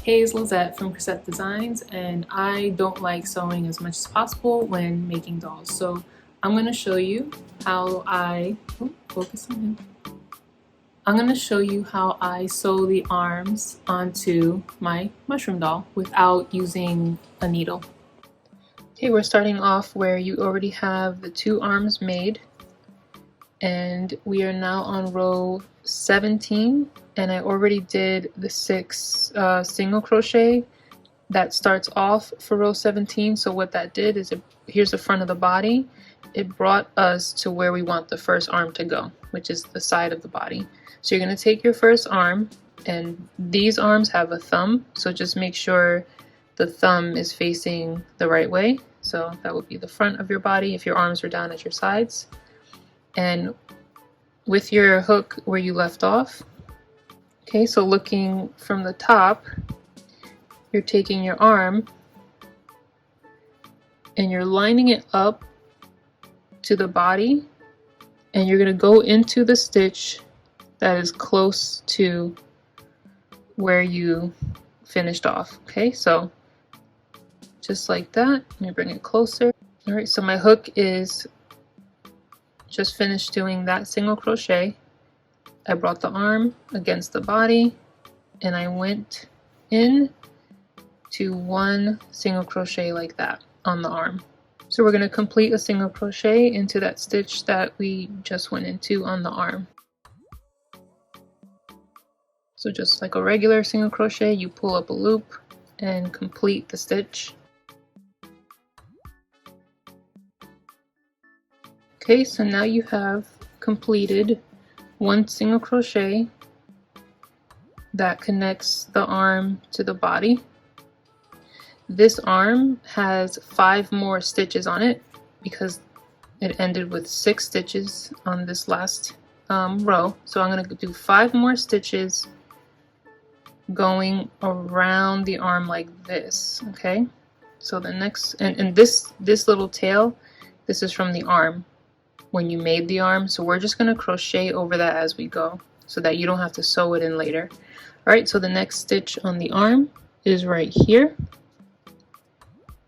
Hey, it's Lizette from Crochet Designs, and I don't like sewing as much as possible when making dolls. So I'm going to show you how focus on him. I'm going to show you how I sew the arms onto my mushroom doll without using a needle. Okay, we're starting off where you already have the 2 arms made, and we are now on row 17, and I already did the 6 single crochet that starts off for row 17. So what that did is, here's the front of the body. It brought us to where we want the first arm to go, which is the side of the body. So you're going to take your first arm, and these arms have a thumb, so just make sure the thumb is facing the right way. So that would be the front of your body if your arms are down at your sides. And with your hook where you left off, okay, so looking from the top, you're taking your arm and you're lining it up to the body, and you're going to go into the stitch that is close to where you finished off. Okay, so just like that. Let me bring it closer. All right, so my hook is just finished doing that single crochet. I brought the arm against the body and I went in to 1 single crochet like that on the arm. So we're going to complete a single crochet into that stitch that we just went into on the arm. So just like a regular single crochet, you pull up a loop and complete the stitch. Okay, so now you have completed 1 single crochet that connects the arm to the body. This arm has 5 more stitches on it because it ended with 6 stitches on this last row. So I'm going to do 5 more stitches going around the arm like this. Okay, so the next, and this little tail, this is from the arm when you made the arm, so we're just going to crochet over that as we go so that you don't have to sew it in later. Alright, so the next stitch on the arm is right here,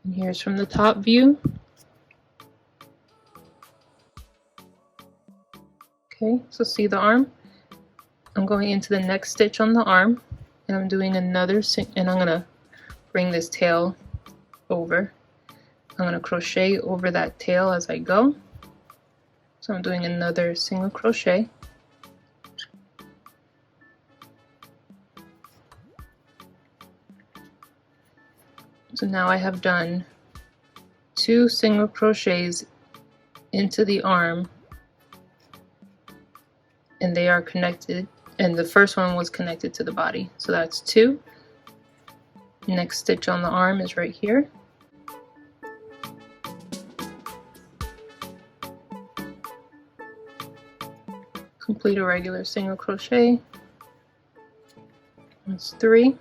and here's from the top view. Okay, so see the arm? I'm going into the next stitch on the arm, and I'm doing another and I'm going to bring this tail over. I'm going to crochet over that tail as I go. So I'm doing another single crochet. So now I have done 2 single crochets into the arm, and they are connected, and the first one was connected to the body. So that's 2. Next stitch on the arm is right here. Complete a regular single crochet. That's 3.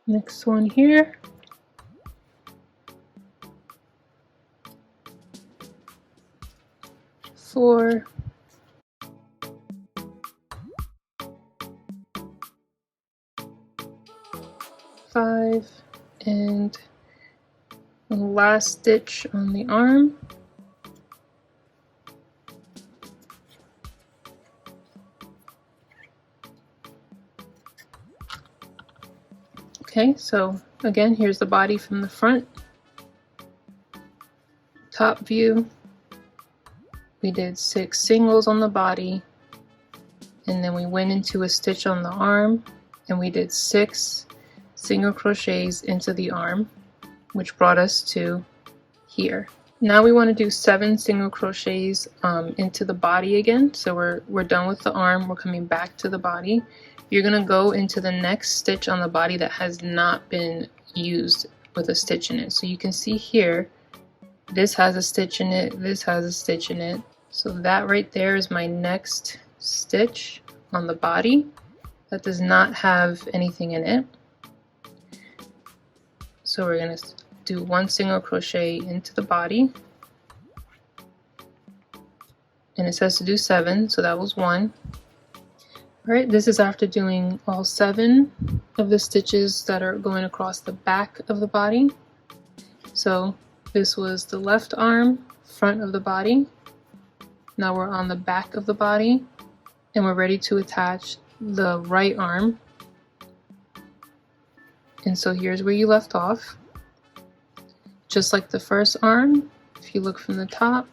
Next one here. 4. 5, and the last stitch on the arm. Okay, so again, here's the body from the front. Top view, we did 6 singles on the body, and then we went into a stitch on the arm, and we did 6 single crochets into the arm, which brought us to here. Now we want to do 7 single crochets into the body again. So we're done with the arm, we're coming back to the body. You're going to go into the next stitch on the body that has not been used with a stitch in it. So you can see here, this has a stitch in it, this has a stitch in it. So that right there is my next stitch on the body that does not have anything in it. So we're going to do 1 single crochet into the body, and it says to do 7, so that was 1. All right, this is after doing all 7 of the stitches that are going across the back of the body. So this was the left arm, front of the body. Now we're on the back of the body, and we're ready to attach the right arm. And so here's where you left off. Just like the first arm, if you look from the top,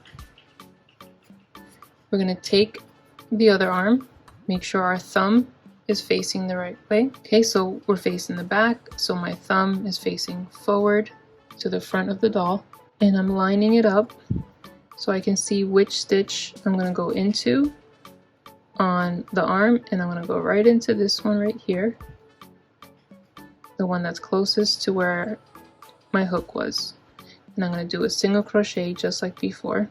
we're going to take the other arm, make sure our thumb is facing the right way. Okay, so we're facing the back, so my thumb is facing forward to the front of the doll, and I'm lining it up so I can see which stitch I'm going to go into on the arm, and I'm going to go right into this one right here, the one that's closest to where my hook was. And I'm going to do a single crochet just like before.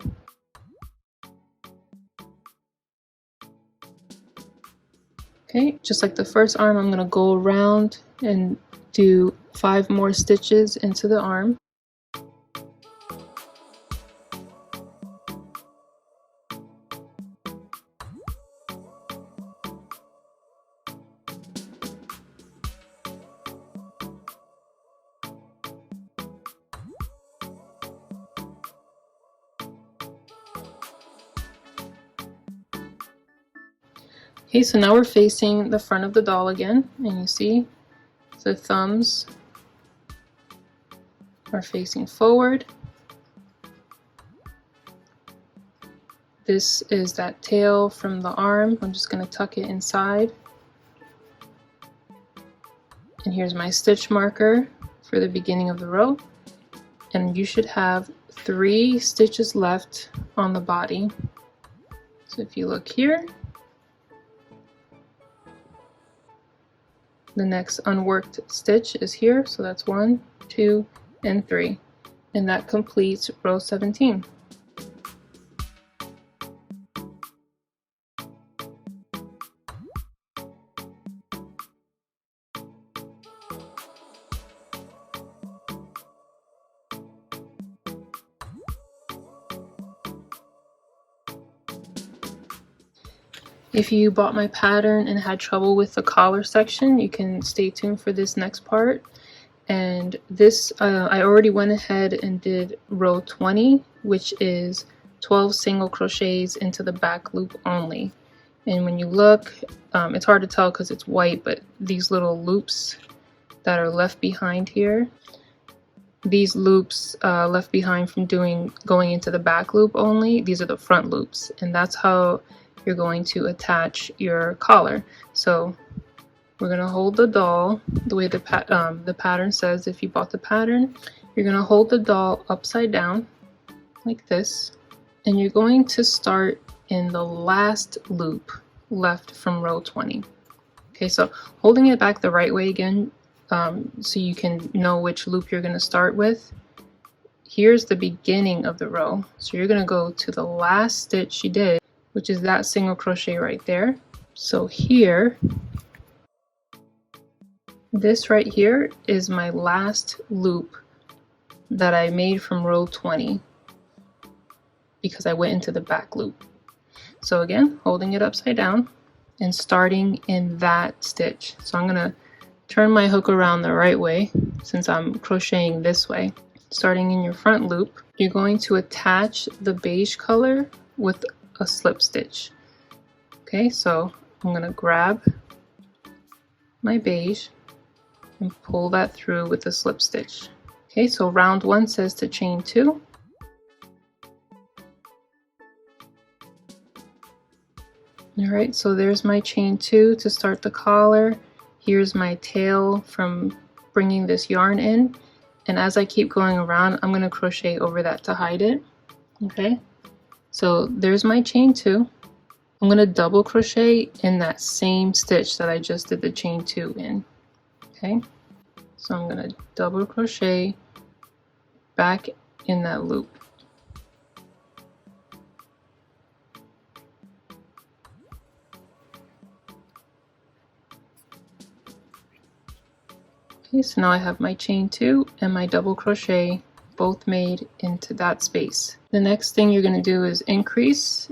Okay, just like the first arm, I'm going to go around and do 5 more stitches into the arm. Okay, so now we're facing the front of the doll again, and you see the thumbs are facing forward. This is that tail from the arm. I'm just going to tuck it inside. And here's my stitch marker for the beginning of the row. And you should have 3 stitches left on the body. So if you look here, the next unworked stitch is here, so that's 1, 2, and 3, and that completes row 17. If you bought my pattern and had trouble with the collar section, you can stay tuned for this next part. And this, I already went ahead and did row 20, which is 12 single crochets into the back loop only. And when you look, it's hard to tell because it's white, but these little loops that are left behind here, these loops left behind from going into the back loop only, these are the front loops, and that's how you're going to attach your collar. So we're going to hold the doll the way the pattern says. If you bought the pattern, you're going to hold the doll upside down like this, and you're going to start in the last loop left from row 20. Okay, so holding it back the right way again, so you can know which loop you're going to start with. Here's the beginning of the row, so you're going to go to the last stitch you did, which is that single crochet right there. So here, this right here is my last loop that I made from row 20 because I went into the back loop. So again, holding it upside down and starting in that stitch. So I'm gonna turn my hook around the right way since I'm crocheting this way. Starting in your front loop, you're going to attach the beige color with a slip stitch. Okay, so I'm going to grab my beige and pull that through with a slip stitch. Okay, so round 1 says to chain 2. Alright, so there's my chain 2 to start the collar. Here's my tail from bringing this yarn in, and as I keep going around, I'm going to crochet over that to hide it. Okay, so there's my chain 2. I'm going to double crochet in that same stitch that I just did the chain 2 in. Okay, so I'm going to double crochet back in that loop. Okay, so now I have my chain 2 and my double crochet both made into that space. The next thing you're going to do is increase.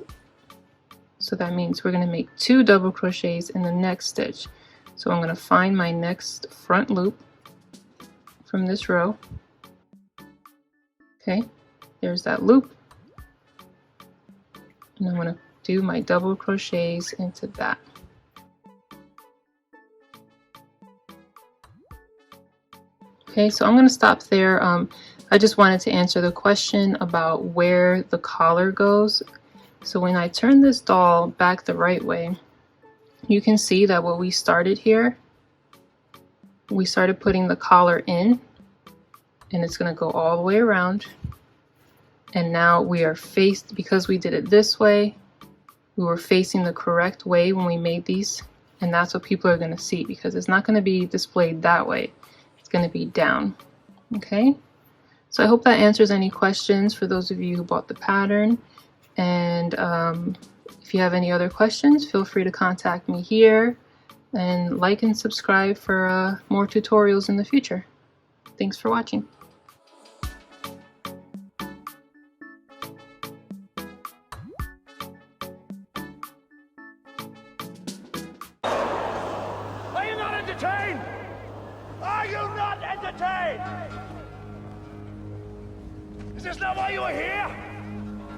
So that means we're going to make 2 double crochets in the next stitch. So I'm going to find my next front loop from this row. Okay, there's that loop. And I'm going to do my double crochets into that. Okay, so I'm going to stop there. I just wanted to answer the question about where the collar goes. So when I turn this doll back the right way, you can see that what we started here, we started putting the collar in, and it's going to go all the way around. And now we are faced, because we did it this way, we were facing the correct way when we made these, and that's what people are going to see, because it's not going to be displayed that way. It's going to be down. Okay, so I hope that answers any questions for those of you who bought the pattern. And if you have any other questions, feel free to contact me here, and like and subscribe for more tutorials in the future. Thanks for watching. Are you not entertained? Are you not entertained? Is this not why you are here?